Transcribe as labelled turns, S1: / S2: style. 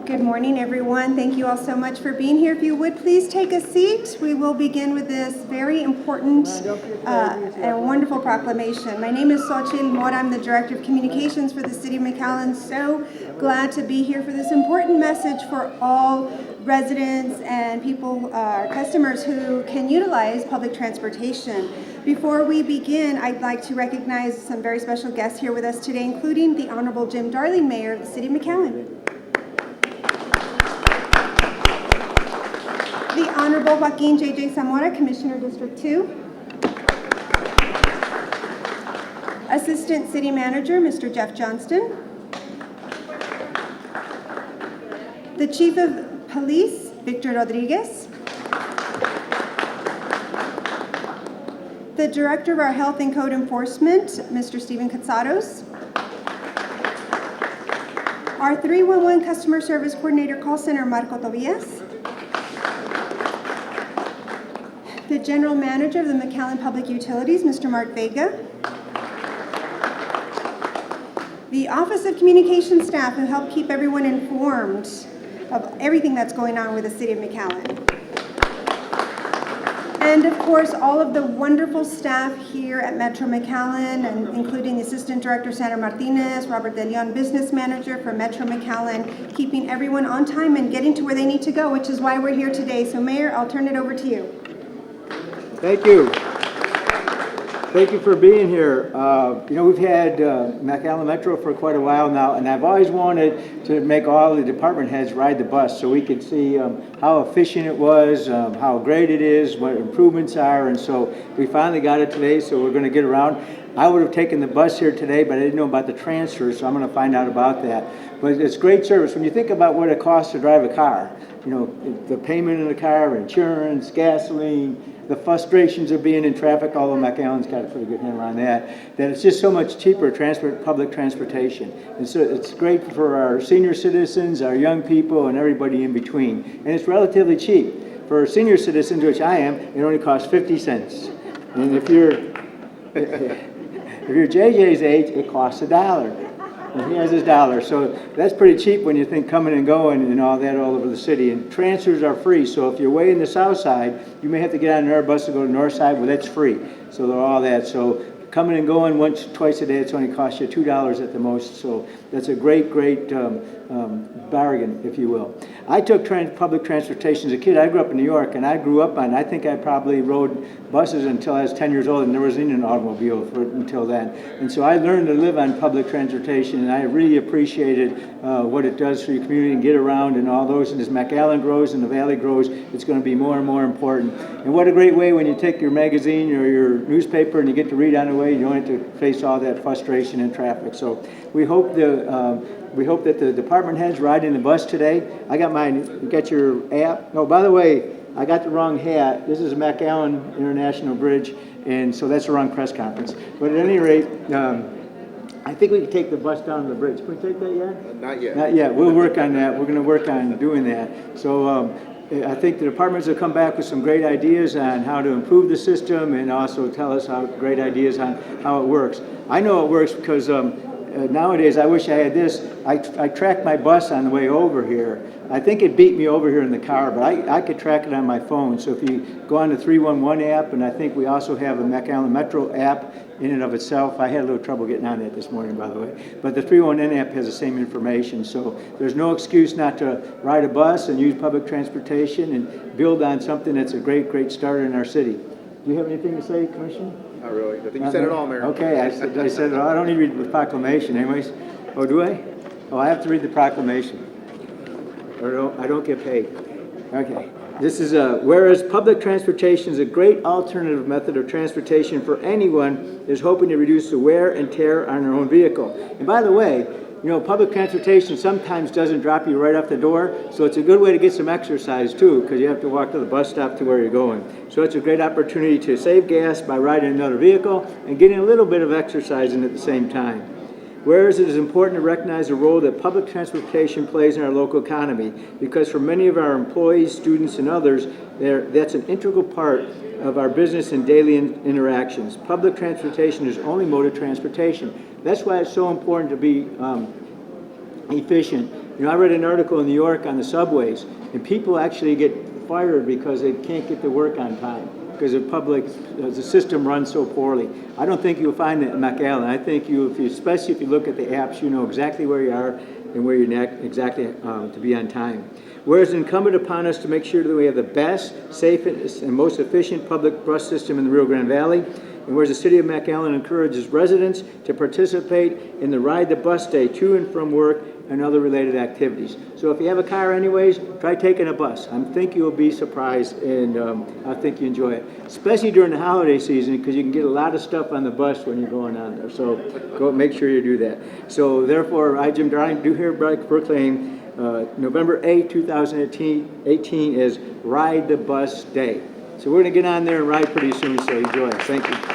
S1: Good morning, everyone. Thank you all so much for being here. If you would please take a seat, we will begin with this very important and wonderful proclamation. My name is Xochitl Mora. I'm the Director of Communications for the City of McAllen. So glad to be here for this important message for all residents and people, our customers who can utilize public transportation. Before we begin, I'd like to recognize some very special guests here with us today, including the Honorable Jim Darling, Mayor of the City of McAllen. The Honorable Joaquin J.J. Zamora, Commissioner, District 2. Assistant City Manager, Mr. Jeff Johnston. The Chief of Police, Victor Rodriguez. The Director of our Health and Code Enforcement, Mr. Steven Katsaros. Our 311 Customer Service Coordinator Call Center, Marco Tobias. The General Manager of the McAllen Public Utilities, Mr. Mark Vega. The Office of Communication staff who help keep everyone informed of everything that's going on with the City of McAllen. And of course, all of the wonderful staff here at Metro McAllen, and including the Assistant Director Sandra Martinez, Robert De Leon, Business Manager for Metro McAllen, keeping everyone on time and getting to where they need to go, which is why we're here today. So Mayor, I'll turn it over to you.
S2: Thank you. Thank you for being here. We've had McAllen Metro for quite a while now, and I've always wanted to make all the department heads ride the bus so we could see how efficient it was, how great it is, what improvements are, and so we finally got it today, so we're going to get around. I would have taken the bus here today, but I didn't know about the transfer, so I'm going to find out about that. But it's great service. When you think about what it costs to drive a car, the payment in the car, insurance, gasoline, the frustrations of being in traffic, although McAllen's got a pretty good handle on that it's just so much cheaper public transportation. And so it's great for our senior citizens, our young people, and everybody in between. And it's relatively cheap. For senior citizens, which I am, it only costs 50 cents. And if you're JJ's age, it costs $1. And he has his $1. So that's pretty cheap when you think coming and going and all that all over the city. And transfers are free. So if you're way in the south side, you may have to get on another bus to go to the north side. Well, that's free. So they're all that. So coming and going once, twice a day, it's only costs you $2 at the most. So that's a great bargain, if you will. I took public transportation as a kid. I grew up in New York, and I grew up on, I think I probably rode buses until I was 10 years old, and there wasn't an automobile until then. And so I learned to live on public transportation, and I really appreciated what it does for your community and get around and all those. And as McAllen grows and the valley grows, it's going to be more and more important. And what a great way when you take your magazine or your newspaper and you get to read on the way, you don't have to face all that frustration and traffic. So we hope that the department heads ride in the bus today. I got mine. You got your app? No, by the way, I got the wrong hat. This is McAllen International Bridge, and so that's the wrong press conference. But at any rate, I think we can take the bus down to the bridge. Can we take that yet?
S3: Not yet.
S2: Not yet. We'll work on that. We're going to work on doing that. So I think the departments will come back with some great ideas on how to improve the system and also tell us great ideas on how it works. I know it works because nowadays, I wish I had this. I tracked my bus on the way over here. I think it beat me over here in the car, but I could track it on my phone. So if you go on the 311 app, and I think we also have a McAllen Metro app in and of itself. I had a little trouble getting on that this morning, by the way. But the 311 app has the same information. So there's no excuse not to ride a bus and use public transportation and build on something that's a great start in our city. Do you have anything to say, Commissioner?
S3: Not really. I think you said it all, Mayor.
S2: Okay, I said it all. I don't need to read the proclamation anyways. Oh, do I? Oh, I have to read the proclamation. Or no, I don't get paid. Okay. This is whereas public transportation is a great alternative method of transportation for anyone who is hoping to reduce the wear and tear on their own vehicle. And by the way, public transportation sometimes doesn't drop you right off the door, so it's a good way to get some exercise too, because you have to walk to the bus stop to where you're going. So it's a great opportunity to save gas by riding another vehicle and getting a little bit of exercise in at the same time. Whereas it is important to recognize the role that public transportation plays in our local economy, because for many of our employees, students, and others, that's an integral part of our business and daily interactions. Public transportation is only mode of transportation. That's why it's so important to be efficient, You know, I read an article in New York on the subways, and people actually get fired because they can't get to work on time, because the system runs so poorly. I don't think you'll find that in McAllen. I think especially if you look at the apps, you know exactly where you are and where you're exactly to be on time. Whereas incumbent upon us to make sure that we have the best, safest, and most efficient public bus system in the Rio Grande Valley, and whereas the City of McAllen encourages residents to participate in the Ride the Bus Day to and from work and other related activities. So if you have a car anyways, try taking a bus. I think you'll be surprised, and I think you enjoy it, especially during the holiday season, because you can get a lot of stuff on the bus when you're going on there. So go make sure you do that. So therefore, I, Jim Darling, do hereby proclaim November 8, 2018 is Ride the Bus Day. So we're going to get on there and ride pretty soon, so enjoy it. Thank you.